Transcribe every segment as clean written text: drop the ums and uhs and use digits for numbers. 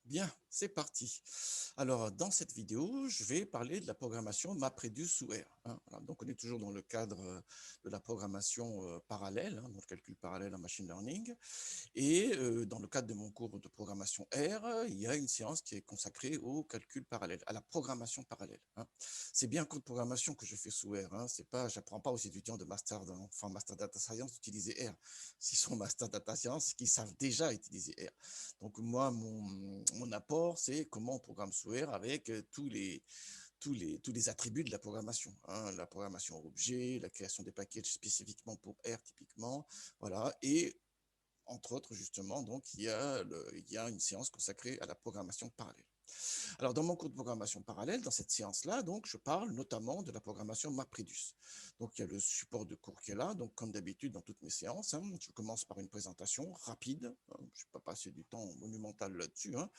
Bien, c'est parti. Alors, dans cette vidéo, je vais parler de la programmation MapReduce sous R, hein. Voilà, donc, on est toujours dans le cadre de la programmation parallèle, hein, dans le calcul parallèle en machine learning. Et dans le cadre de mon cours de programmation R, il y a une séance qui est consacrée au calcul parallèle, à la programmation parallèle, hein. C'est bien un cours de programmation que je fais sous R, hein. C'est pas, j'apprends pas aux étudiants de master, enfin master data science d'utiliser R. S'ils sont master data science, qu'ils savent déjà utiliser R. Donc moi, mon apport, c'est comment on programme sous R avec tous les attributs de la programmation, hein, la programmation objet, la création des packages spécifiquement pour R typiquement, voilà, et entre autres, justement, donc, il y a une séance consacrée à la programmation parallèle. Alors, dans mon cours de programmation parallèle, dans cette séance-là, donc, je parle notamment de la programmation MapReduce. Donc, il y a le support de cours qui est là. Donc, comme d'habitude, dans toutes mes séances, hein, je commence par une présentation rapide, hein. Je ne vais pas passer du temps monumental là-dessus, hein.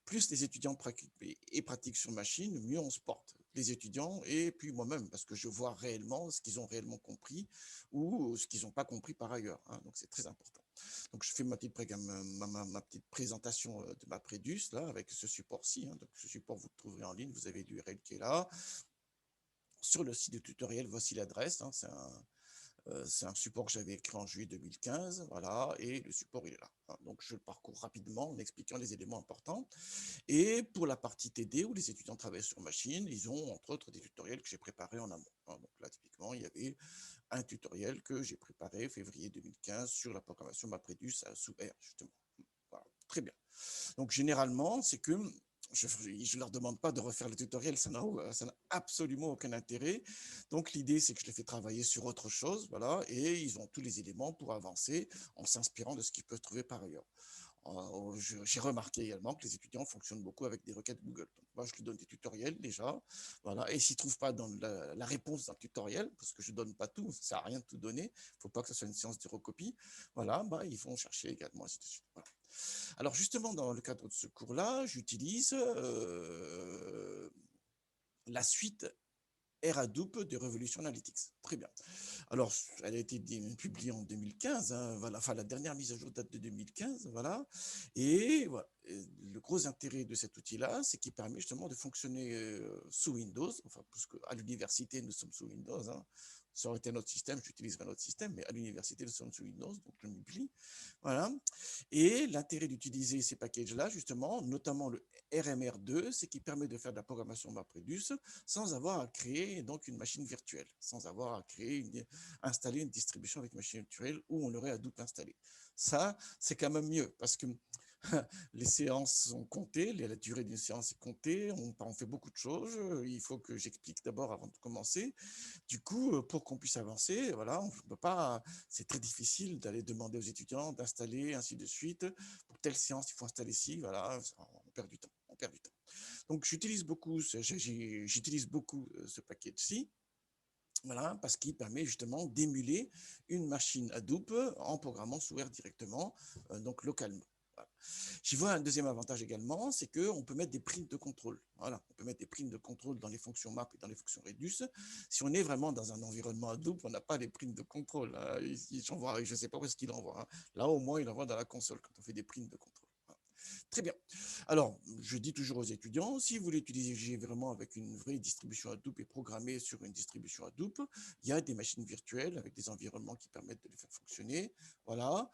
Plus les étudiants pratiquent sur machine, mieux on se porte. Les étudiants et puis moi-même, parce que je vois réellement ce qu'ils ont réellement compris ou ce qu'ils n'ont pas compris par ailleurs, hein. Donc, c'est très important. Donc, je fais ma petite présentation de ma Prédus, là, avec ce support-ci, hein. Donc, ce support, vous le trouverez en ligne, vous avez l'URL qui est là. Sur le site de tutoriel, voici l'adresse, hein. C'est un support que j'avais écrit en juillet 2015, voilà, et le support, il est là, hein. Donc, je le parcours rapidement en expliquant les éléments importants. Et pour la partie TD, où les étudiants travaillent sur machine, ils ont, entre autres, des tutoriels que j'ai préparés en amont, hein. Donc là, typiquement, il y avait un tutoriel que j'ai préparé février 2015 sur la programmation MapReduce sous R, justement. Voilà, très bien. Donc, généralement, c'est que je ne leur demande pas de refaire le tutoriel, ça n'a absolument aucun intérêt. Donc, l'idée, c'est que je les fais travailler sur autre chose, voilà, et ils ont tous les éléments pour avancer en s'inspirant de ce qu'ils peuvent trouver par ailleurs. J'ai remarqué également que les étudiants fonctionnent beaucoup avec des requêtes Google. Donc, moi, je lui donne des tutoriels déjà, voilà, et s'ils ne trouvent pas dans la réponse d'un tutoriel, parce que je ne donne pas tout, ça ne sert à rien de tout donner, il ne faut pas que ce soit une séance de recopie, voilà, bah, ils vont chercher également, ainsi de suite. Voilà. Alors justement, dans le cadre de ce cours-là, j'utilise la suite R Hadoop de Revolution Analytics. Très bien. Alors, elle a été publiée en 2015, hein, voilà, enfin, la dernière mise à jour date de 2015, voilà. Et voilà. Et le gros intérêt de cet outil-là, c'est qu'il permet justement de fonctionner sous Windows, enfin, parce qu'à l'université, nous sommes sous Windows, hein. Ça aurait été notre système, j'utiliserais notre système, mais à l'université, nous sommes sous Windows, donc je m'y plie. Voilà. Et l'intérêt d'utiliser ces packages-là, justement, notamment le RMR2, c'est qu'il permet de faire de la programmation MapReduce sans avoir à créer donc une machine virtuelle, sans avoir à installer une distribution avec machine virtuelle où on aurait Hadoop installé. Ça, c'est quand même mieux parce que les séances sont comptées, la durée d'une séance est comptée, on fait beaucoup de choses, il faut que j'explique d'abord avant de commencer. Du coup, pour qu'on puisse avancer, voilà, on peut pas, c'est très difficile d'aller demander aux étudiants d'installer, ainsi de suite. Pour telle séance, il faut installer ci, voilà, on perd du temps, on perd du temps. Donc, j'utilise beaucoup ce paquet-ci, voilà, parce qu'il permet justement d'émuler une machine Hadoop en programmant sous R directement, donc localement. Voilà. J'y vois un deuxième avantage également, c'est qu'on peut mettre des primes de contrôle. Voilà, on peut mettre des primes de contrôle dans les fonctions map et dans les fonctions reduce. Si on est vraiment dans un environnement Hadoop, on n'a pas les primes de contrôle, hein. Je ne sais pas où est-ce qu'il envoie, hein. Là, au moins, il envoie dans la console quand on fait des primes de contrôle. Voilà. Très bien. Alors, je dis toujours aux étudiants, si vous voulez utiliser vraiment avec une vraie distribution Hadoop et programmer sur une distribution Hadoop, il y a des machines virtuelles avec des environnements qui permettent de les faire fonctionner. Voilà.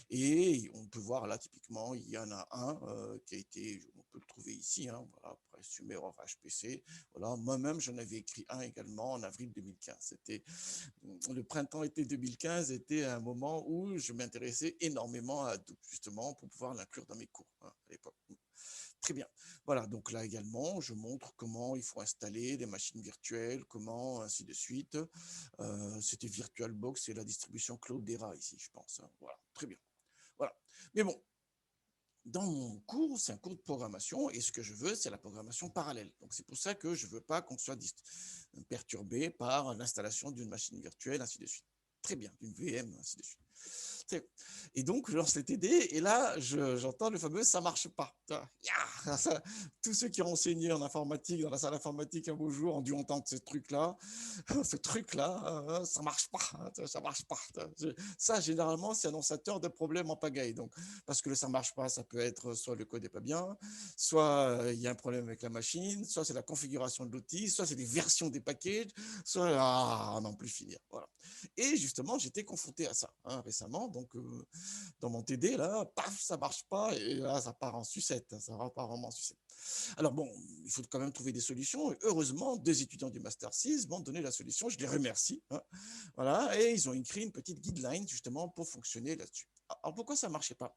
Et on peut voir là, typiquement, il y en a un qui a été, on peut le trouver ici, hein, voilà, Presumer of HPC. Voilà. Moi-même, j'en avais écrit un également en avril 2015. C'était le printemps-été 2015 était un moment où je m'intéressais énormément à Hadoop, justement, pour pouvoir l'inclure dans mes cours, hein, à l'époque. Très bien. Voilà, donc là également, je montre comment il faut installer des machines virtuelles, comment, ainsi de suite. C'était VirtualBox et la distribution Cloudera ici, je pense, hein. Voilà, très bien. Voilà. Mais bon, dans mon cours, c'est un cours de programmation et ce que je veux, c'est la programmation parallèle. Donc, c'est pour ça que je ne veux pas qu'on soit perturbé par l'installation d'une machine virtuelle, ainsi de suite. Très bien, d'une VM, ainsi de suite. Et donc, je lance les TD et là, j'entends le fameux «ça marche pas». Ya Tous ceux qui ont enseigné en informatique, dans la salle informatique un beau jour, ont dû entendre ce truc-là. Ce truc-là, ça marche pas, hein, ça marche pas. Ça, généralement, c'est annonçateur de problèmes en pagaille. Donc, parce que le ça marche pas, ça peut être soit le code est pas bien, soit il y a un problème avec la machine, soit c'est la configuration de l'outil, soit c'est les versions des packages, soit non plus finir. Voilà. Et justement, j'étais confronté à ça récemment. Donc, dans mon TD, là, paf, ça marche pas. Et là, ça part en sucette. Ça va pas vraiment en sucette. Alors bon, il faut quand même trouver des solutions. Et heureusement, 2 étudiants du Master 6 m'ont donné la solution. Je les remercie. Voilà. Et ils ont écrit une petite guideline justement pour fonctionner là-dessus. Alors pourquoi ça marchait pas?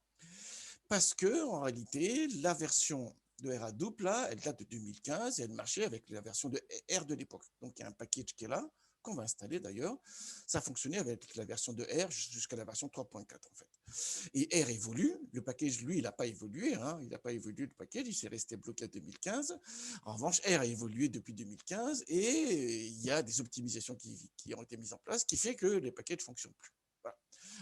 Parce que en réalité, la version de R Hadoop, là, elle date de 2015 et elle marchait avec la version de R de l'époque. Donc, il y a un package qui est là, qu'on va installer d'ailleurs. Ça fonctionnait avec la version de R jusqu'à la version 3.4 en fait. Et R évolue, le package, lui, il n'a pas évolué, il n'a pas évolué le package, il s'est resté bloqué à 2015. En revanche, R a évolué depuis 2015 et il y a des optimisations qui ont été mises en place qui fait que les packages ne fonctionnent plus. Voilà.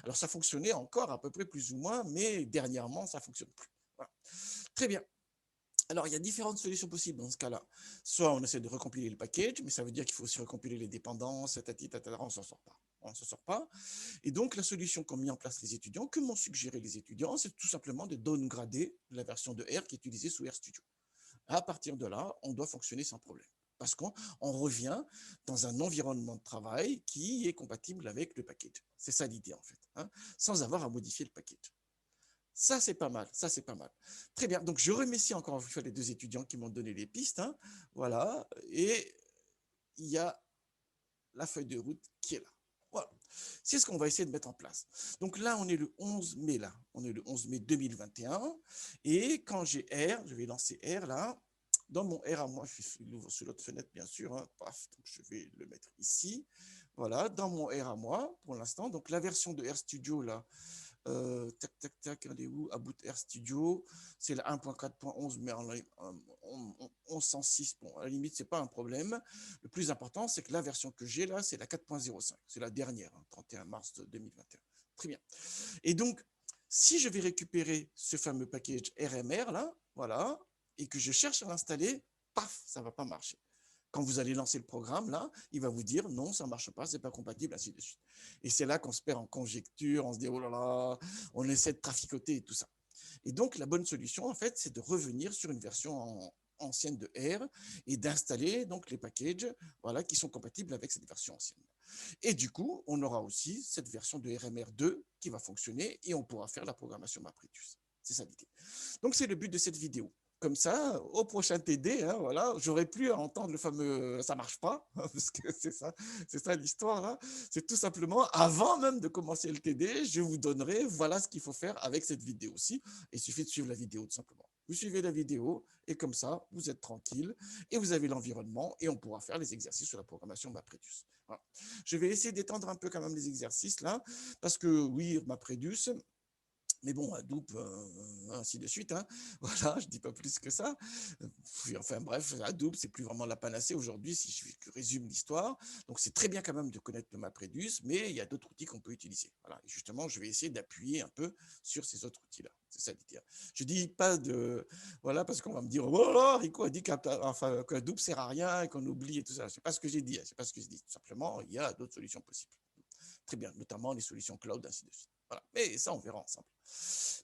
Alors, ça fonctionnait encore à peu près plus ou moins, mais dernièrement, ça ne fonctionne plus. Voilà. Très bien. Alors, il y a différentes solutions possibles dans ce cas-là. Soit on essaie de recompiler le package, mais ça veut dire qu'il faut aussi recompiler les dépendances, on ne s'en sort pas. On ne s'en sort pas. Et donc, la solution qu'ont mis en place les étudiants, que m'ont suggéré les étudiants, c'est tout simplement de downgrader la version de R qui est utilisée sous RStudio. À partir de là, on doit fonctionner sans problème. Parce qu'on revient dans un environnement de travail qui est compatible avec le package. C'est ça l'idée, en fait, sans avoir à modifier le package. Ça, c'est pas mal. Ça, c'est pas mal. Très bien. Donc, je remercie encore une fois les 2 étudiants qui m'ont donné les pistes. Voilà. Et il y a la feuille de route qui est là. Voilà. C'est ce qu'on va essayer de mettre en place. Donc là, on est le 11 mai, là. On est le 11 mai 2021. Et quand j'ai R, je vais lancer R, là. Dans mon R à moi, je l'ouvre sur l'autre fenêtre, bien sûr. Paf, donc je vais le mettre ici. Voilà, dans mon R à moi, pour l'instant. Donc la version de RStudio, là, tac, tac, tac, elle est où? About Air Studio, c'est la 1.4.11, mais en 1106, bon, à la limite, c'est pas un problème. Le plus important, c'est que la version que j'ai là, c'est la 4.05, c'est la dernière, 31 mars 2021. Très bien. Et donc, si je vais récupérer ce fameux package RMR là, voilà, et que je cherche à l'installer, paf, ça va pas marcher. Quand vous allez lancer le programme, là, il va vous dire non, ça ne marche pas, c'est pas compatible, ainsi de suite. Et c'est là qu'on se perd en conjecture, on se dit oh là là, on essaie de traficoter et tout ça. Et donc, la bonne solution, en fait, c'est de revenir sur une version ancienne de R et d'installer donc les packages voilà, qui sont compatibles avec cette version ancienne. Et du coup, on aura aussi cette version de RMR2 qui va fonctionner et on pourra faire la programmation MapReduce. C'est ça l'idée. Donc, c'est le but de cette vidéo. Comme ça, au prochain TD, voilà, j'aurais plus à entendre le fameux ça marche pas, parce que c'est ça l'histoire là. C'est tout simplement, avant même de commencer le TD, je vous donnerai voilà ce qu'il faut faire avec cette vidéo-ci. Il suffit de suivre la vidéo tout simplement. Vous suivez la vidéo et comme ça, vous êtes tranquille et vous avez l'environnement et on pourra faire les exercices sur la programmation MapReduce. Voilà. Je vais essayer d'étendre un peu quand même les exercices là, parce que oui, MapReduce, mais bon, Hadoop, ainsi de suite. Voilà, je ne dis pas plus que ça. Enfin bref, Hadoop, c'est plus vraiment la panacée aujourd'hui, si je résume l'histoire. Donc c'est très bien quand même de connaître le MapReduce, mais il y a d'autres outils qu'on peut utiliser. Voilà. Et justement, je vais essayer d'appuyer un peu sur ces autres outils-là. C'est ça l'idée. Je ne dis pas de... Voilà, parce qu'on va me dire, oh là, Rico a dit qu'Hadoop ne sert à rien et qu'on oublie et tout ça. Ce n'est pas ce que j'ai dit. C'est pas ce que je dis. Tout simplement, il y a d'autres solutions possibles. Très bien, notamment les solutions cloud, ainsi de suite. Voilà. Mais ça, on verra ensemble.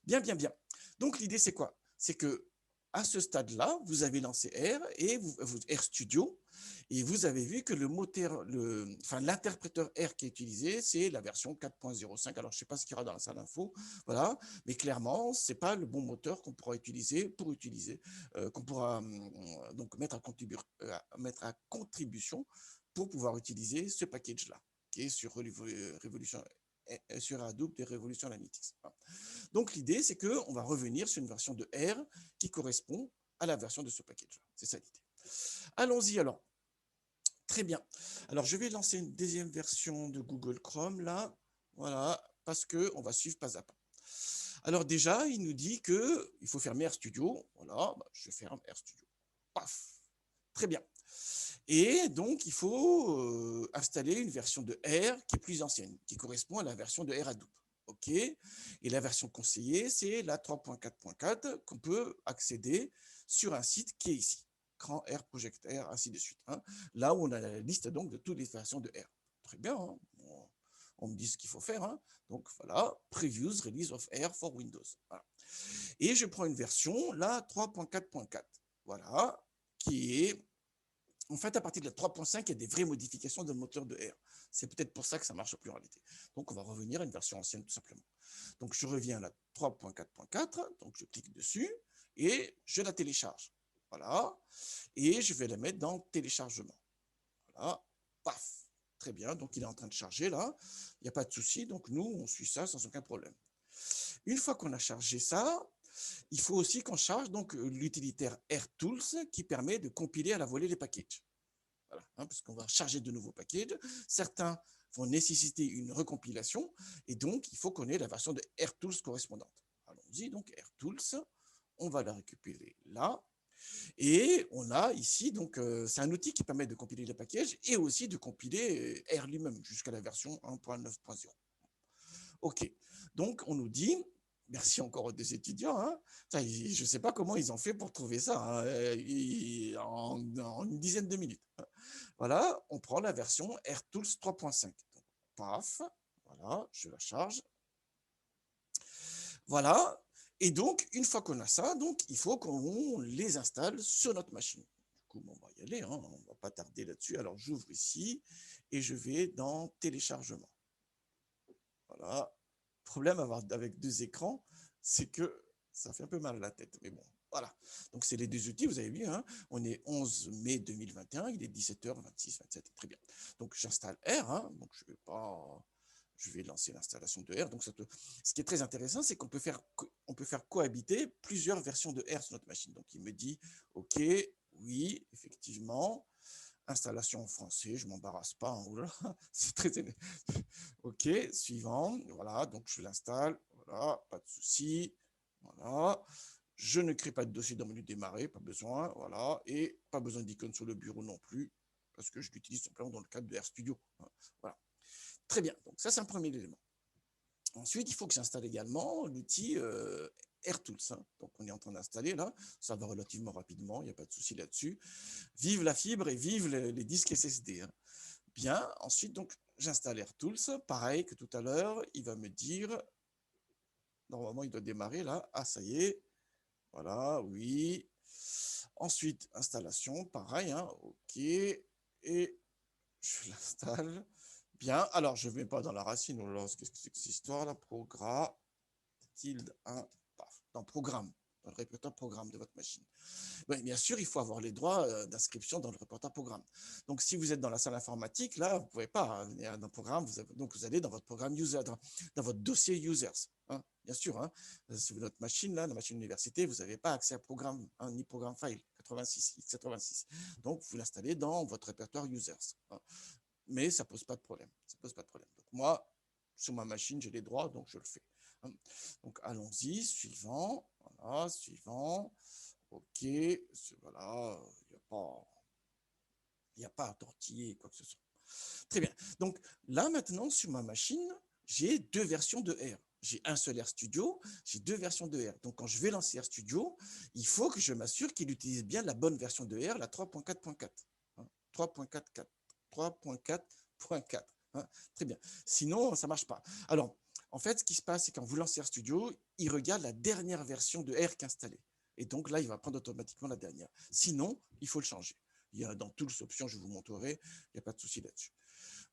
Bien, bien, bien. Donc, l'idée, c'est quoi? C'est que à ce stade-là, vous avez lancé R et RStudio, et vous avez vu que le moteur, l'interpréteur R qui est utilisé, c'est la version 4.05. Alors, je ne sais pas ce qu'il y aura dans la salle info, voilà, mais clairement, ce n'est pas le bon moteur qu'on pourra utiliser qu'on pourra donc mettre à contribution pour pouvoir utiliser ce package-là, qui est sur Hadoop de Révolution Analytics. Donc, l'idée, c'est qu'on va revenir sur une version de R qui correspond à la version de ce package. C'est ça l'idée. Allons-y alors. Très bien. Alors, je vais lancer une deuxième version de Google Chrome, là. Voilà, parce qu'on va suivre pas à pas. Alors déjà, il nous dit qu'il faut fermer RStudio. Voilà, je ferme RStudio. Paf. Très bien. Et donc, il faut installer une version de R qui est plus ancienne, qui correspond à la version de R Hadoop. OK. Et la version conseillée, c'est la 3.4.4 qu'on peut accéder sur un site qui est ici. Cran R, Project R, ainsi de suite, hein. Là où on a la liste donc de toutes les versions de R. Très bien, hein. On me dit ce qu'il faut faire, hein. Donc voilà, Previews Release of R for Windows. Voilà. Et je prends une version, la 3.4.4. Voilà, qui est en fait, à partir de la 3.5, il y a des vraies modifications dans le moteur de R. C'est peut-être pour ça que ça ne marche plus en réalité. Donc, on va revenir à une version ancienne, tout simplement. Donc, je reviens à la 3.4.4, donc je clique dessus et je la télécharge. Voilà. Et je vais la mettre dans téléchargement. Voilà. Paf. Très bien. Donc, il est en train de charger là. Il n'y a pas de souci. Donc, nous, on suit ça sans aucun problème. Une fois qu'on a chargé ça, il faut aussi qu'on charge donc l'utilitaire RTools qui permet de compiler à la volée les packages. Voilà, hein, parce qu'on va charger de nouveaux packages. Certains vont nécessiter une recompilation et donc il faut qu'on ait la version de RTools correspondante. Allons-y, donc RTools, on va la récupérer là. Et on a ici, donc c'est un outil qui permet de compiler les packages et aussi de compiler R lui-même jusqu'à la version 1.9.0. OK. Donc, on nous dit, merci encore aux deux étudiants, hein. Enfin, je ne sais pas comment ils ont fait pour trouver ça, hein, en une dizaine de minutes. Voilà, on prend la version RTools 3.5. Paf, voilà, je la charge. Voilà, et donc, une fois qu'on a ça, donc, il faut qu'on les installe sur notre machine. Du coup, on va y aller, hein, on ne va pas tarder là-dessus. Alors, j'ouvre ici et je vais dans téléchargement. Voilà. Problème avec deux écrans, c'est que ça fait un peu mal à la tête. Mais bon, voilà. Donc, c'est les deux outils, vous avez vu, hein. On est 11 mai 2021, il est 17h26, 27, très bien. Donc, j'installe R, hein. Donc, je vais lancer l'installation de R. Donc, ce qui est très intéressant, c'est qu'on peut faire cohabiter plusieurs versions de R sur notre machine. Donc, il me dit, OK, oui, effectivement, installation en français, je ne m'embarrasse pas, hein, c'est très... OK, suivant, voilà, donc je l'installe, voilà, pas de souci, voilà. Je ne crée pas de dossier dans le menu démarrer, pas besoin, voilà, et pas besoin d'icône sur le bureau non plus, parce que je l'utilise simplement dans le cadre de RStudio. Voilà, très bien, donc ça c'est un premier élément. Ensuite, il faut que j'installe également l'outil RTools, hein. Donc on est en train d'installer là, ça va relativement rapidement, il n'y a pas de souci là-dessus. Vive la fibre et vive les disques SSD, hein. Bien, ensuite, donc, j'installe RTools. Pareil que tout à l'heure, il va me dire, normalement, il doit démarrer là. Ah, ça y est. Voilà, oui. Ensuite, installation, pareil, hein. OK. Et je l'installe. Bien, alors, je ne vais pas dans la racine. Qu'est-ce que c'est que cette histoire-là? Programme, tilde 1, paf, dans programme, dans le répertoire programme de votre machine. Oui, bien sûr, il faut avoir les droits d'inscription dans le répertoire programme. Donc, si vous êtes dans la salle informatique, là, vous ne pouvez pas venir dans le programme. Donc, vous allez dans votre programme user, dans votre dossier users, hein, bien sûr, hein. Sur votre machine, là, la machine université, vous n'avez pas accès à programme, hein, ni programme file 86, x86. Donc, vous l'installez dans votre répertoire users, hein. Mais ça ne pose pas de problème. Ça pose pas de problème. Donc, moi, sur ma machine, j'ai les droits, donc je le fais, hein. Donc, allons-y, suivant. Voilà, suivant. OK, voilà, il n'y a pas à tortiller, quoi que ce soit. Très bien. Donc là, maintenant, sur ma machine, j'ai deux versions de R. J'ai un seul RStudio, j'ai deux versions de R. Donc, quand je vais lancer RStudio, il faut que je m'assure qu'il utilise bien la bonne version de R, la 3.4.4. 3.4.4. 3.4.4. Très bien. Sinon, ça ne marche pas. Alors, en fait, ce qui se passe, c'est quand vous lancez RStudio, il regarde la dernière version de R qu'installée. Et donc là, il va prendre automatiquement la dernière. Sinon, il faut le changer. Il y a dans Tools options, je vous montrerai, il n'y a pas de souci là-dessus.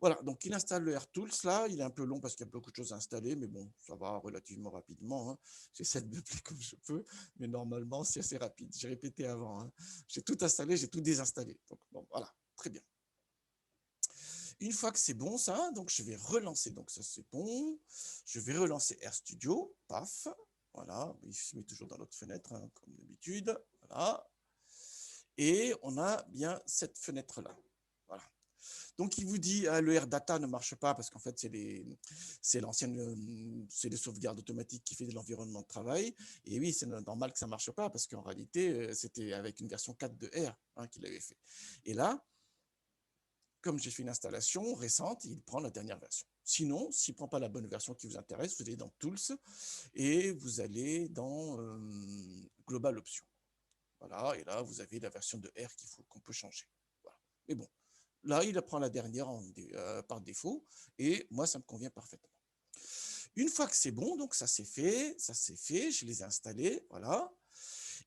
Voilà, donc il installe le RTools là, il est un peu long parce qu'il y a beaucoup de choses à installer, mais bon, ça va relativement rapidement, hein. J'essaie de m'appeler comme je peux, mais normalement, c'est assez rapide. J'ai répété avant, hein. J'ai tout installé, j'ai tout désinstallé. Donc bon, voilà, très bien. Une fois que c'est bon, ça, donc je vais relancer. Donc ça, c'est bon. Je vais relancer RStudio. Paf. Voilà. Il se met toujours dans l'autre fenêtre, hein, comme d'habitude. Voilà. Et on a bien cette fenêtre-là. Voilà. Donc, il vous dit, ah, le RData ne marche pas parce qu'en fait, c'est l'ancienne, c'est les sauvegardes automatiques qui fait de l'environnement de travail. Et oui, c'est normal que ça ne marche pas parce qu'en réalité, c'était avec une version 4 de R, hein, qu'il avait fait. Et là, comme j'ai fait une installation récente, il prend la dernière version. Sinon, s'il ne prend pas la bonne version qui vous intéresse, vous allez dans Tools et vous allez dans Global Options. Voilà, et là, vous avez la version de R qu'on peut changer. Voilà. Mais bon, là, il prend la dernière par défaut, et moi, ça me convient parfaitement. Une fois que c'est bon, donc ça c'est fait, je les ai installés, voilà.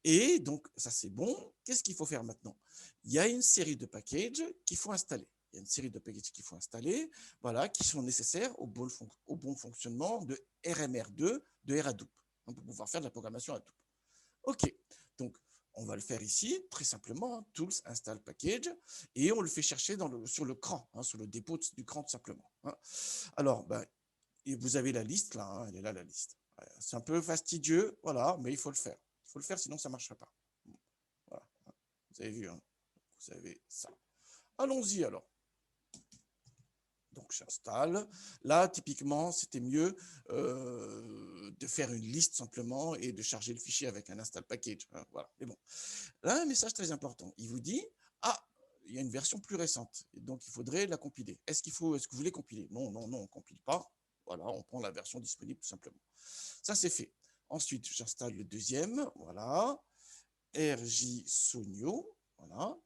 Et donc, ça c'est bon. Qu'est-ce qu'il faut faire maintenant? Il y a une série de packages qu'il faut installer. Il y a une série de packages qu'il faut installer, voilà, qui sont nécessaires au bon fonctionnement de RMR2, de RADOUP, pour pouvoir faire de la programmation Hadoop. OK, donc on va le faire ici, très simplement, hein, Tools, Install Package, et on le fait chercher sur le CRAN, hein, sur le dépôt du CRAN tout simplement. Hein. Alors, et vous avez la liste là, hein, elle est là la liste. C'est un peu fastidieux, voilà, mais il faut le faire. Il faut le faire, sinon ça ne marchera pas. Voilà. Vous avez vu, hein, vous avez ça. Allons-y alors. Donc j'installe. Là, typiquement, c'était mieux de faire une liste simplement et de charger le fichier avec un install package. Hein, voilà. Mais bon, là, un message très important. Il vous dit, ah, il y a une version plus récente, donc il faudrait la compiler. Est-ce que vous voulez compiler? Non, non, non, on ne compile pas. Voilà, on prend la version disponible tout simplement. Ça, c'est fait. Ensuite, j'installe le deuxième. Voilà. RJ Sonio. Voilà.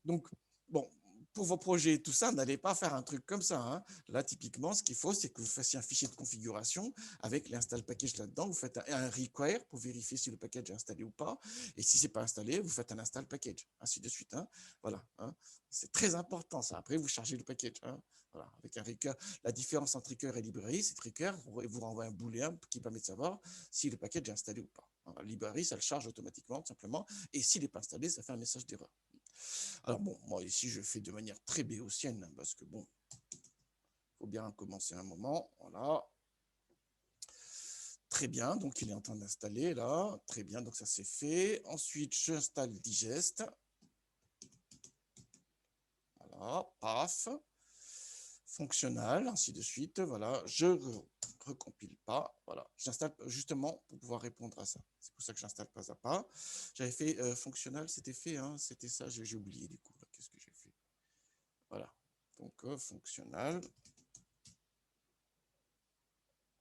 Donc, bon, pour vos projets et tout ça, n'allez pas faire un truc comme ça. Hein. Là, typiquement, ce qu'il faut, c'est que vous fassiez un fichier de configuration avec l'install package là-dedans. Vous faites un require pour vérifier si le package est installé ou pas. Et si ce n'est pas installé, vous faites un install package, ainsi de suite. Hein. Voilà. Hein. C'est très important, ça. Après, vous chargez le package. Hein. Voilà. Avec un require. La différence entre require et librairie, c'est que require vous renvoie un booléen qui permet de savoir si le package est installé ou pas. La librairie, ça le charge automatiquement, tout simplement. Et s'il n'est pas installé, ça fait un message d'erreur. Alors bon, moi ici je fais de manière très béotienne, parce que bon, il faut bien commencer un moment, voilà. Très bien, donc il est en train d'installer là, très bien, donc ça c'est fait. Ensuite, j'installe Digest. Voilà, paf. Fonctionnal, ainsi de suite, voilà. Je recompile pas, voilà. J'installe justement pour pouvoir répondre à ça. C'est pour ça que j'installe pas à pas. J'avais fait fonctionnal, c'était fait, hein, c'était ça, j'ai oublié du coup. Qu'est-ce que j'ai fait? Voilà, donc fonctionnal.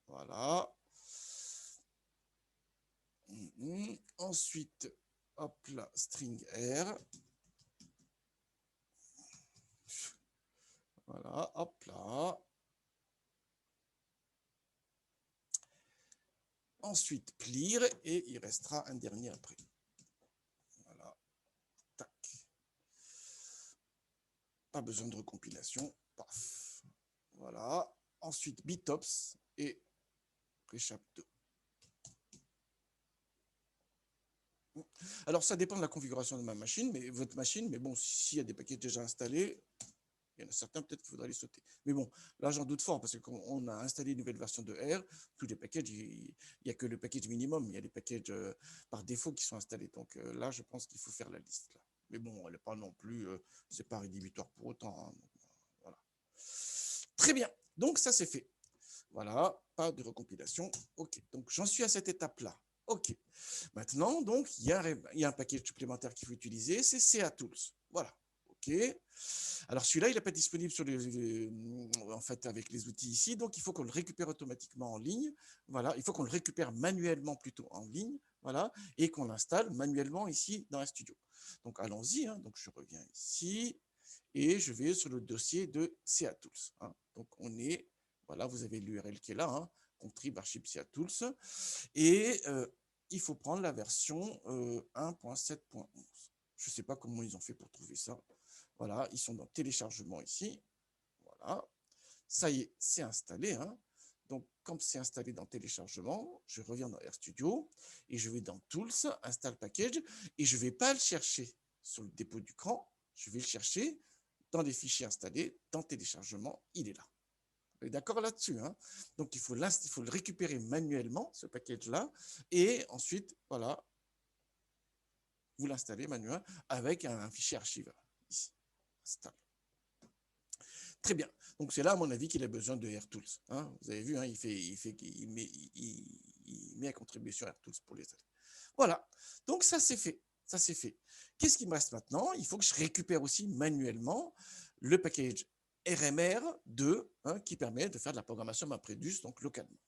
Voilà. Ensuite, hop là, string R. Voilà, hop là. Ensuite, clear, et il restera un dernier après. Voilà. Tac. Pas besoin de recompilation. Paf. Voilà. Ensuite, bitops et ReShape 2. Alors, ça dépend de la configuration de votre machine, mais bon, s'il y a des paquets déjà installés, il y en a certains, peut-être qu'il faudra les sauter. Mais bon, là, j'en doute fort, parce qu'on a installé une nouvelle version de R, tous les packages, il n'y a que le package minimum, il y a les packages par défaut qui sont installés. Donc là, je pense qu'il faut faire la liste. Là. Mais bon, elle n'est pas non plus, c'est pas rédhibitoire pour autant. Hein. Donc, voilà. Très bien, donc ça, c'est fait. Voilà, pas de recompilation. OK, donc j'en suis à cette étape-là. OK. Maintenant, donc, il y a un package supplémentaire qu'il faut utiliser, c'est CA-Tools. Voilà. OK. Alors celui-là, il n'est pas disponible en fait, avec les outils ici, donc il faut qu'on le récupère automatiquement en ligne. Voilà, il faut qu'on le récupère manuellement plutôt en ligne, voilà, et qu'on l'installe manuellement ici dans RStudio. Donc allons-y, hein. Donc je reviens ici et je vais sur le dossier de CA-Tools. Hein. Donc on est, voilà, vous avez l'URL qui est là, hein, contrib archib CA-Tools, et il faut prendre la version 1.7.11. Je ne sais pas comment ils ont fait pour trouver ça. Voilà, ils sont dans téléchargement ici. Voilà, ça y est, c'est installé. Hein. Donc, comme c'est installé dans téléchargement, je reviens dans RStudio et je vais dans Tools, Install Package, et je ne vais pas le chercher sur le dépôt du CRAN, je vais le chercher dans les fichiers installés, dans téléchargement, il est là. Vous êtes d'accord là-dessus, hein? Donc, il faut le récupérer manuellement, ce package-là, et ensuite, voilà, vous l'installez manuellement avec un fichier archive ici. Install. Très bien. Donc c'est là, à mon avis, qu'il a besoin de RTools. Hein. Vous avez vu, hein, il met à contribution RTools pour les aider. Voilà. Donc ça, c'est fait. Ça, c'est fait. Qu'est-ce qui me reste maintenant? Il faut que je récupère aussi manuellement le package RMR2, hein, qui permet de faire de la programmation MapReduce, donc localement.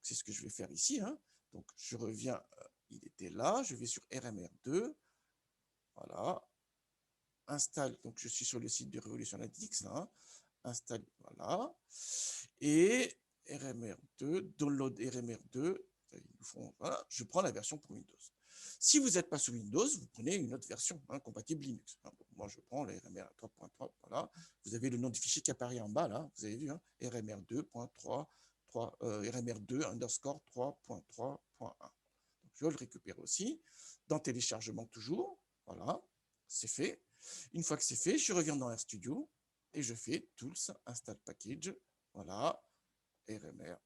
C'est ce que je vais faire ici. Hein. Donc, je reviens, il était là, je vais sur RMR2, voilà, installe, donc je suis sur le site de Revolution Analytics, là, hein, installe, voilà, et RMR2, download RMR2, voilà, je prends la version pour Windows. Si vous n'êtes pas sous Windows, vous prenez une autre version, hein, compatible Linux. Hein, moi, je prends la RMR 3.3, voilà. Vous avez le nom du fichier qui apparaît en bas, là, vous avez vu, hein, RMR2.3, RMR2 underscore 3.3.1. Je le récupère aussi, dans téléchargement toujours, voilà, c'est fait. Une fois que c'est fait, je reviens dans RStudio et je fais Tools, Install Package, voilà, RMR.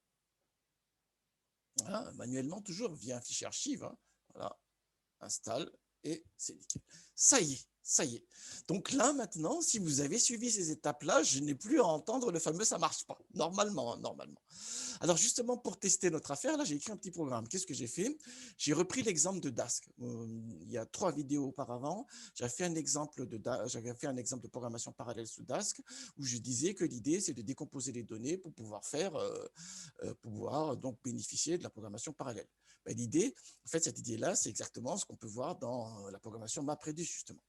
Voilà, manuellement toujours, via un fichier archive, hein, voilà, installe, et c'est nickel. Ça y est, ça y est. Donc là, maintenant, si vous avez suivi ces étapes-là, je n'ai plus à entendre le fameux « ça marche pas », normalement, hein, normalement. Alors justement, pour tester notre affaire, là, j'ai écrit un petit programme. Qu'est-ce que j'ai fait? J'ai repris l'exemple de Dask. Il y a 3 vidéos auparavant, j'avais fait un exemple de programmation parallèle sous Dask, où je disais que l'idée, c'est de décomposer les données pour pouvoir donc bénéficier de la programmation parallèle. Ben, l'idée, en fait, cette idée-là, c'est exactement ce qu'on peut voir dans la programmation MapReduce, justement.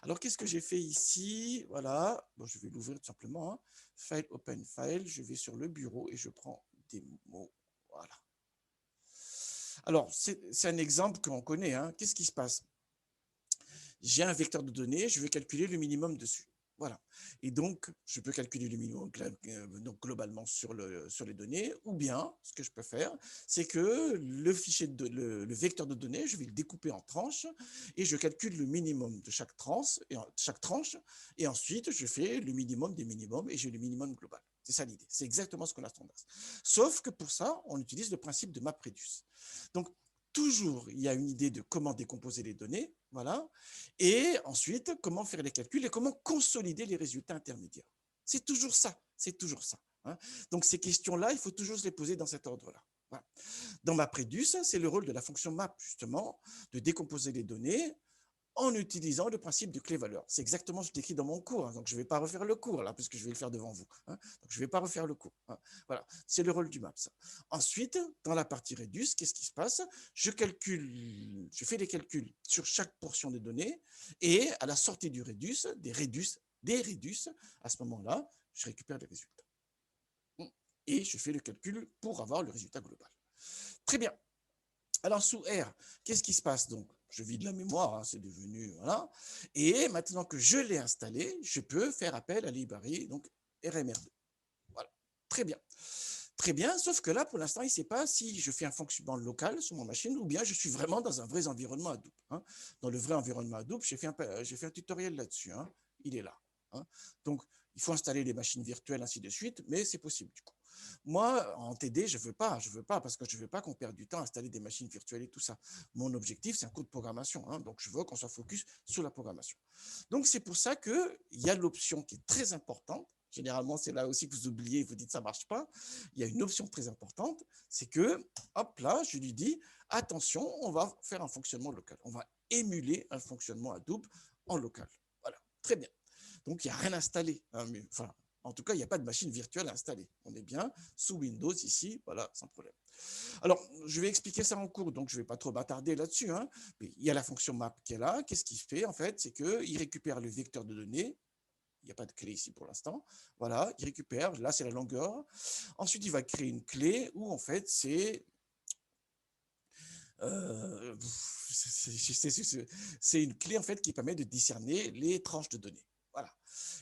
Alors, qu'est-ce que j'ai fait ici? Voilà, bon, je vais l'ouvrir tout simplement. Hein. File, open file, je vais sur le bureau et je prends des mots. Voilà. Alors, c'est un exemple qu'on connaît. Hein. Qu'est-ce qui se passe? J'ai un vecteur de données, je veux calculer le minimum dessus. Voilà. Et donc, je peux calculer le minimum donc globalement sur les données, ou bien, ce que je peux faire, c'est que le vecteur de données, je vais le découper en tranches, et je calcule le minimum de chaque tranche, et ensuite, je fais le minimum des minimums, et j'ai le minimum global. C'est ça l'idée. C'est exactement ce qu'on a standard. Sauf que pour ça, on utilise le principe de MapReduce. Donc, toujours, il y a une idée de comment décomposer les données, voilà, et ensuite, comment faire les calculs et comment consolider les résultats intermédiaires. C'est toujours ça, c'est toujours ça. Hein. Donc, ces questions-là, il faut toujours se les poser dans cet ordre-là. Voilà. Dans MapReduce, c'est le rôle de la fonction map, justement, de décomposer les données en utilisant le principe de clé-valeur. C'est exactement ce que j'écris dans mon cours, hein, donc je ne vais pas refaire le cours, là, puisque je vais le faire devant vous. Hein, donc je ne vais pas refaire le cours. Hein. Voilà, c'est le rôle du map, ça. Ensuite, dans la partie Reduce, qu'est-ce qui se passe? Je fais des calculs sur chaque portion des données, et à la sortie du Reduce, des Reduce, à ce moment-là, je récupère les résultats. Et je fais le calcul pour avoir le résultat global. Très bien. Alors, sous R, qu'est-ce qui se passe donc? Je vide la mémoire, hein, c'est devenu, voilà. Et maintenant que je l'ai installé, je peux faire appel à la librairie, donc RMR2. Voilà, très bien. Très bien, sauf que là, pour l'instant, il ne sait pas si je fais un fonctionnement local sur mon machine ou bien je suis vraiment dans un vrai environnement Hadoop. Hein. Dans le vrai environnement Hadoop, j'ai fait un tutoriel là-dessus. Hein. Il est là. Hein. Donc, il faut installer les machines virtuelles, ainsi de suite, mais c'est possible du coup. Moi, en TD, je veux pas, parce que je veux pas qu'on perde du temps à installer des machines virtuelles et tout ça. Mon objectif, c'est un cours de programmation, hein, donc je veux qu'on soit focus sur la programmation. Donc, c'est pour ça qu'il y a l'option qui est très importante. Généralement, c'est là aussi que vous oubliez, vous dites ça marche pas. Il y a une option très importante, c'est que, hop là, je lui dis, attention, on va faire un fonctionnement local. On va émuler un fonctionnement Hadoop en local. Voilà, très bien. Donc, il n'y a rien installé. Hein, mais, enfin, en tout cas, il n'y a pas de machine virtuelle installée. On est bien sous Windows ici, voilà, sans problème. Alors, je vais expliquer ça en cours, donc je ne vais pas trop m'attarder là-dessus. Hein, mais il y a la fonction map qui est là. Qu'est-ce qu'il fait, en fait? C'est qu'il récupère le vecteur de données. Il n'y a pas de clé ici pour l'instant. Voilà, il récupère. Là, c'est la longueur. Ensuite, il va créer une clé où, en fait, c'est une clé en fait qui permet de discerner les tranches de données. Voilà.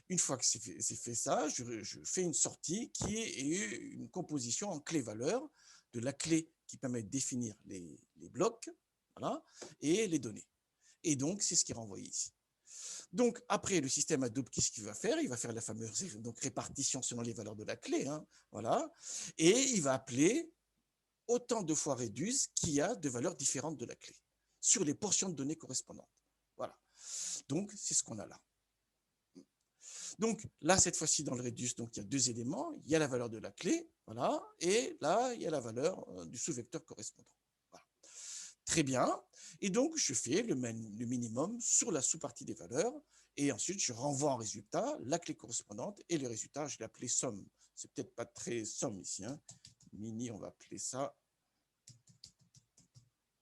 Une fois que c'est fait ça, je fais une sortie qui est une composition en clé-valeur de la clé qui permet de définir les blocs, voilà, et les données. Et donc, c'est ce qui est renvoyé ici. Donc, après, le système Hadoop, qu'est-ce qu'il va faire? Il va faire la fameuse donc, répartition selon les valeurs de la clé, hein, voilà, et il va appeler autant de fois Reduce qu'il y a de valeurs différentes de la clé sur les portions de données correspondantes. Voilà. Donc, c'est ce qu'on a là. Donc, là, cette fois-ci, dans le Reduce, donc, il y a deux éléments. Il y a la valeur de la clé, voilà, et là, il y a la valeur du sous-vecteur correspondant. Voilà. Très bien. Et donc, je fais le minimum sur la sous-partie des valeurs. Et ensuite, je renvoie en résultat la clé correspondante. Et le résultat, je l'ai appelé somme. C'est peut-être pas très somme ici, hein. Mini, on va appeler ça.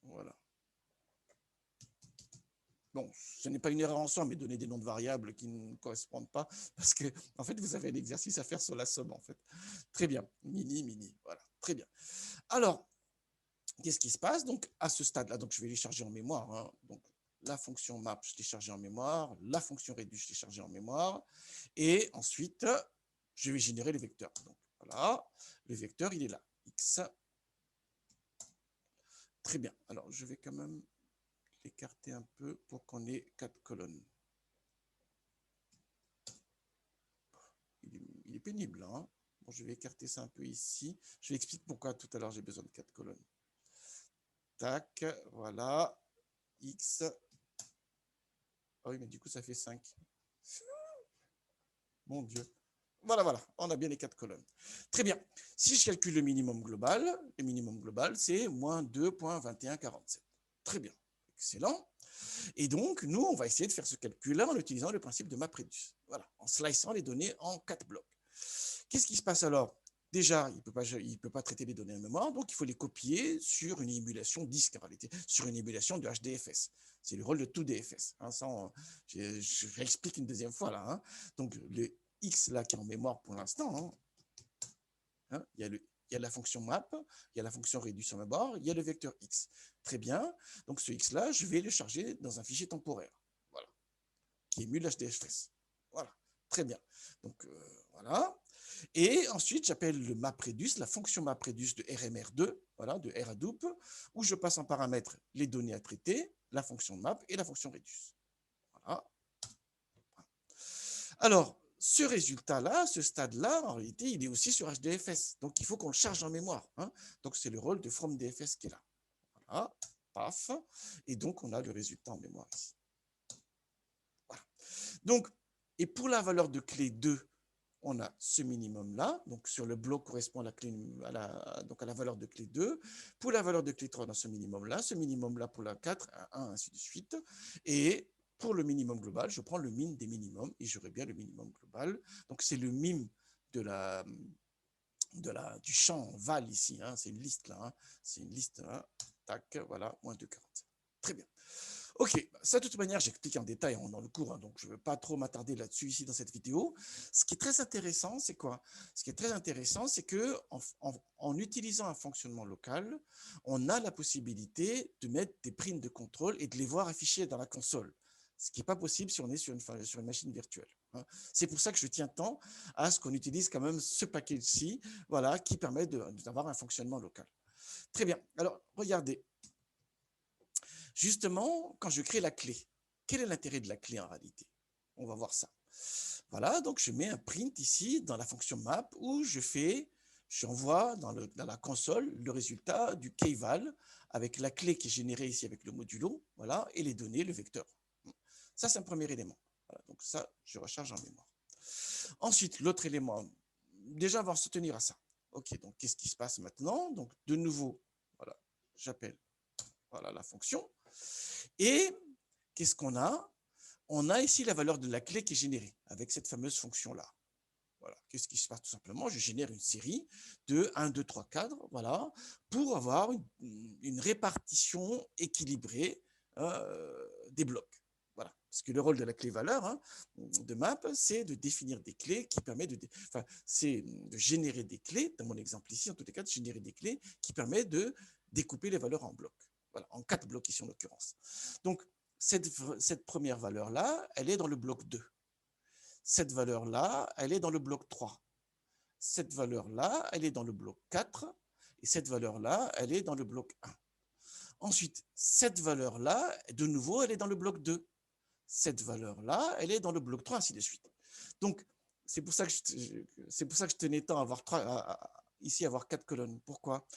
Voilà. Bon, ce n'est pas une erreur en soi, mais donner des noms de variables qui ne correspondent pas, parce que, en fait, vous avez un exercice à faire sur la somme, en fait. Très bien. Mini, voilà. Très bien. Alors, qu'est-ce qui se passe? Donc, à ce stade-là, donc je vais les charger en mémoire, hein. Donc, la fonction map, je l'ai chargée en mémoire. La fonction reduce, je l'ai chargée en mémoire. Et ensuite, je vais générer le vecteur. Donc, voilà. Le vecteur, il est là. X. Très bien. Alors, je vais quand même l'écarter un peu pour qu'on ait 4 colonnes. Il est pénible, là, hein. Bon, je vais écarter ça un peu ici. Je vais expliquer pourquoi tout à l'heure j'ai besoin de 4 colonnes. Tac, voilà. X. Ah oui, mais du coup, ça fait 5. Mon Dieu. Voilà, on a bien les 4 colonnes. Très bien. Si je calcule le minimum global, c'est moins 2,2147. Très bien. Excellent. Et donc, nous, on va essayer de faire ce calcul-là en utilisant le principe de MapReduce. Voilà, en sliceant les données en 4 blocs. Qu'est-ce qui se passe alors? Déjà, il ne peut pas traiter les données en mémoire, donc il faut les copier sur une émulation disque, en réalité, sur une émulation de HDFS. C'est le rôle de tout DFS. Hein, je réexplique une deuxième fois là. Hein. Donc, le X là qui est en mémoire pour l'instant, hein, il y a la fonction map, il y a la fonction réduce en mémoire, il y a le vecteur X. Très bien. Donc, ce X là, je vais le charger dans un fichier temporaire. Voilà. Qui émule HDFS. Voilà. Très bien. Donc, voilà. Et ensuite, j'appelle le MapReduce, la fonction MapReduce de RMR2, voilà, de RADOUP, où je passe en paramètre les données à traiter, la fonction map et la fonction reduce. Voilà. Alors, ce résultat-là, ce stade-là, en réalité, il est aussi sur HDFS. Donc, il faut qu'on le charge en mémoire. Hein. Donc, c'est le rôle de FromDFS qui est là. Voilà, paf. Et donc, on a le résultat en mémoire ici. Voilà. Donc, et pour la valeur de clé 2, on a ce minimum-là, donc sur le bloc correspond à la, clé, donc à la valeur de clé 2. Pour la valeur de clé 3, on a ce minimum-là pour la 4, 1, ainsi de suite. Et pour le minimum global, je prends le min des minimums et j'aurai bien le minimum global. Donc c'est le min du champ val ici, hein, c'est une liste là, hein, c'est une liste, hein, tac, voilà, moins 2,40. Très bien. Ok, ça de toute manière, j'explique en détail dans le cours, hein, donc je ne veux pas trop m'attarder là-dessus ici dans cette vidéo. Ce qui est très intéressant, c'est quoi? Ce qui est très intéressant, c'est que en utilisant un fonctionnement local, on a la possibilité de mettre des primes de contrôle et de les voir affichées dans la console. Ce qui n'est pas possible si on est sur une machine virtuelle. Hein. C'est pour ça que je tiens tant à ce qu'on utilise quand même ce package-ci, voilà, qui permet d'avoir un fonctionnement local. Très bien. Alors, regardez. Justement, quand je crée la clé, quel est l'intérêt de la clé en réalité? On va voir ça. Voilà, donc je mets un print ici dans la fonction map où j'envoie dans la console le résultat du keyval avec la clé qui est générée ici avec le modulo, voilà, et les données, le vecteur. Ça, c'est un premier élément. Voilà, donc ça, je recharge en mémoire. Ensuite, l'autre élément, déjà, on va se tenir à ça. Ok, donc qu'est-ce qui se passe maintenant? Donc, de nouveau, voilà, j'appelle voilà, la fonction. Et qu'est-ce qu'on a? On a ici la valeur de la clé qui est générée avec cette fameuse fonction-là. Voilà. Qu'est-ce qui se passe? Tout simplement, je génère une série de 1, 2, 3 cadres, voilà, pour avoir une répartition équilibrée des blocs. Voilà. Parce que le rôle de la clé valeur de map, c'est de définir des clés qui permettent c'est de générer des clés, dans mon exemple ici, en tous les cas, de générer des clés qui permettent de découper les valeurs en blocs. Voilà, en 4 blocs ici en l'occurrence. Donc, cette première valeur-là, elle est dans le bloc 2. Cette valeur-là, elle est dans le bloc 3. Cette valeur-là, elle est dans le bloc 4. Et cette valeur-là, elle est dans le bloc 1. Ensuite, cette valeur-là, de nouveau, elle est dans le bloc 2. Cette valeur-là, elle est dans le bloc 3, ainsi de suite. Donc, c'est pour ça que je tenais tant à avoir 4 colonnes. Pourquoi?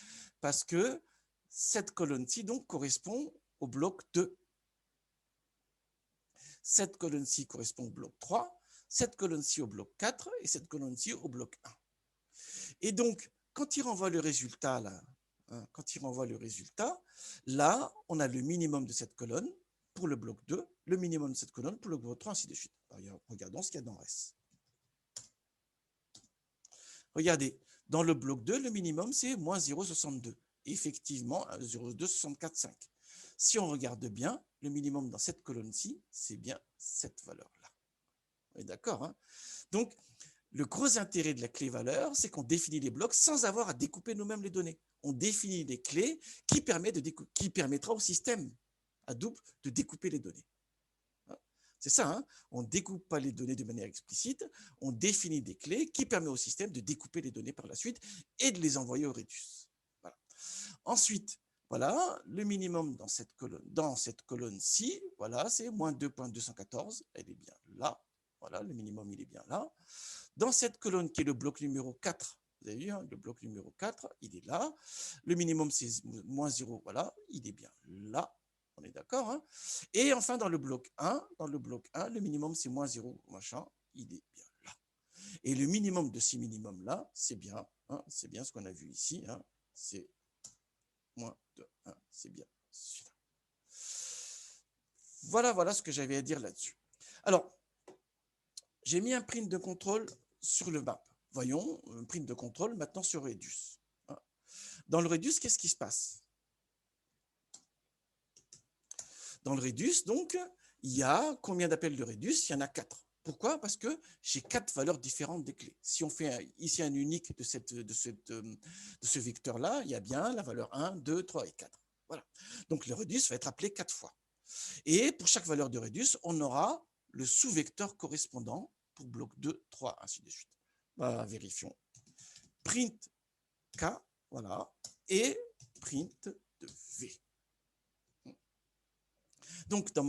Parce que cette colonne-ci, donc, correspond au bloc 2. Cette colonne-ci correspond au bloc 3, cette colonne-ci au bloc 4 et cette colonne-ci au bloc 1. Et donc, quand il renvoie le résultat, là, hein, quand il renvoie le résultat, là, on a le minimum de cette colonne pour le bloc 2, le minimum de cette colonne pour le bloc 3, ainsi de suite. Regardons ce qu'il y a dans S. Regardez, dans le bloc 2, le minimum, c'est moins 0,62. Effectivement, 0,264,5. Si on regarde bien, le minimum dans cette colonne-ci, c'est bien cette valeur-là. On est d'accord, hein? Donc, le gros intérêt de la clé valeur, c'est qu'on définit les blocs sans avoir à découper nous-mêmes les données. On définit les clés qui permettra au système Hadoop de découper les données. C'est ça, hein, on ne découpe pas les données de manière explicite, on définit des clés qui permettent au système de découper les données par la suite et de les envoyer au Redus. Voilà. Ensuite, voilà, le minimum dans cette colonne-ci, voilà, c'est moins 2.214, elle est bien là. Voilà, le minimum, il est bien là. Dans cette colonne qui est le bloc numéro 4, vous avez vu, hein, le bloc numéro 4, il est là. Le minimum, c'est moins 0, voilà, il est bien là. On est d'accord, hein? Et enfin, dans le bloc 1, le minimum, c'est moins 0, machin, il est bien là. Et le minimum de ces minimums-là, c'est bien, hein, c'est bien ce qu'on a vu ici, hein, c'est moins de 1, c'est bien celui-là. Voilà ce que j'avais à dire là-dessus. Alors, j'ai mis un print de contrôle sur le map. Voyons, un print de contrôle maintenant sur Redus. Dans le Redus, qu'est-ce qui se passe? Dans le Redus, donc, il y a combien d'appels de Redus? Il y en a 4. Pourquoi? Parce que j'ai 4 valeurs différentes des clés. Si on fait ici un unique de ce vecteur-là, il y a bien la valeur 1, 2, 3 et 4. Voilà. Donc le Redus va être appelé 4 fois. Et pour chaque valeur de Redus, on aura le sous-vecteur correspondant pour bloc 2, 3, ainsi de suite. Bah, vérifions. Print K, voilà, et print de V. Donc là,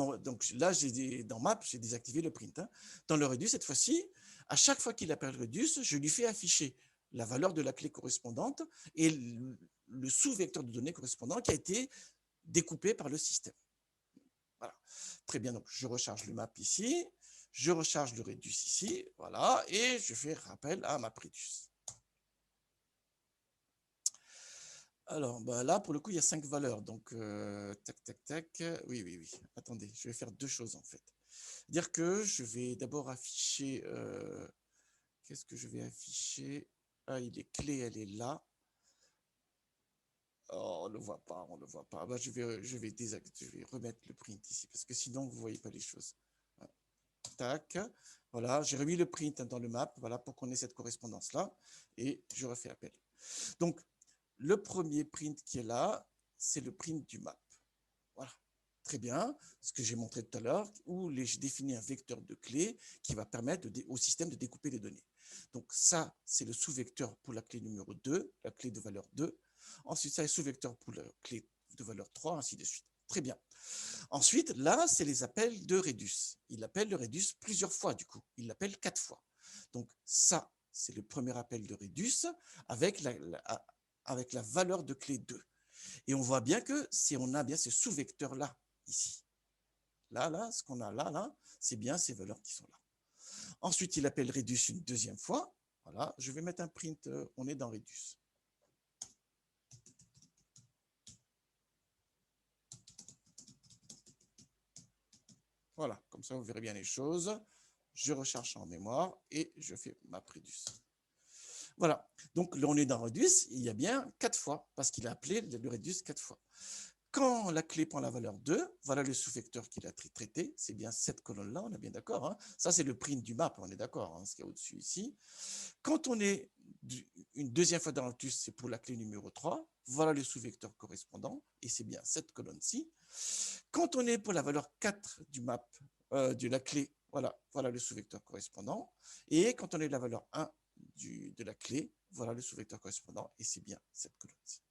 dans Map, j'ai désactivé le print. Hein. Dans le Redus, cette fois-ci, à chaque fois qu'il appelle Redus, je lui fais afficher la valeur de la clé correspondante et le sous-vecteur de données correspondant qui a été découpé par le système. Voilà. Très bien, donc je recharge le map ici, je recharge le Redus ici, voilà, et je fais rappel à map Redus. Alors, bah là, pour le coup, il y a 5 valeurs. Donc, tac, tac, tac. Oui. Attendez, je vais faire 2 choses en fait. Dire que je vais d'abord afficher. Qu'est-ce que je vais afficher? Ah, il est clé, elle est là. Oh, on ne le voit pas, on ne le voit pas. Bah, je vais remettre le print ici parce que sinon, vous ne voyez pas les choses. Tac. Voilà, j'ai remis le print dans le map, voilà, pour qu'on ait cette correspondance-là. Et je refais appel. Donc, le premier print qui est là, c'est le print du map. Voilà, très bien, ce que j'ai montré tout à l'heure, où j'ai défini un vecteur de clé qui va permettre au système de découper les données. Donc ça, c'est le sous-vecteur pour la clé numéro 2, la clé de valeur 2. Ensuite, ça est sous-vecteur pour la clé de valeur 3, ainsi de suite. Très bien. Ensuite, là, c'est les appels de Redus. Il appelle le Redus plusieurs fois, du coup. Il l'appelle 4 fois. Donc ça, c'est le premier appel de Redus avec la valeur de clé 2. Et on voit bien que on a bien ces sous-vecteurs-là, ici. Là, ce qu'on a là, c'est bien ces valeurs qui sont là. Ensuite, il appelle Redus une deuxième fois. Voilà, je vais mettre un print, on est dans Redus. Voilà, comme ça, vous verrez bien les choses. Je recharge en mémoire et je fais ma Redus. Voilà, donc là, on est dans Redus, il y a bien 4 fois, parce qu'il a appelé le Redus 4 fois. Quand la clé prend la valeur 2, voilà le sous-vecteur qu'il a traité, c'est bien cette colonne-là, on est bien d'accord. Hein. Ça, c'est le print du map, on est d'accord, hein, ce qu'il y a au-dessus ici. Quand on est une deuxième fois dans Redus, c'est pour la clé numéro 3, voilà le sous-vecteur correspondant, et c'est bien cette colonne-ci. Quand on est pour la valeur 4 du map, de la clé, voilà le sous-vecteur correspondant. Et quand on est la valeur 1 de la clé, voilà le sous-vecteur correspondant, et c'est bien cette colonne-ci.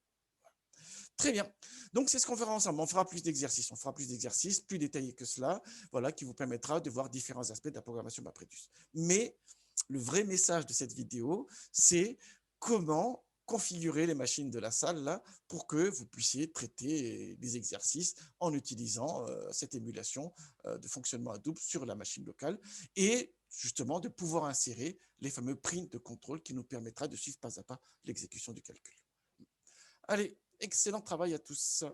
Très bien. Donc, c'est ce qu'on fera ensemble. On fera plus d'exercices. On fera plus d'exercices, plus détaillés que cela, voilà, qui vous permettra de voir différents aspects de la programmation MapReduce. Mais le vrai message de cette vidéo, c'est comment configurer les machines de la salle là, pour que vous puissiez traiter les exercices en utilisant cette émulation de fonctionnement Hadoop sur la machine locale et justement de pouvoir insérer les fameux prints de contrôle qui nous permettra de suivre pas à pas l'exécution du calcul. Allez, Excellent travail à tous.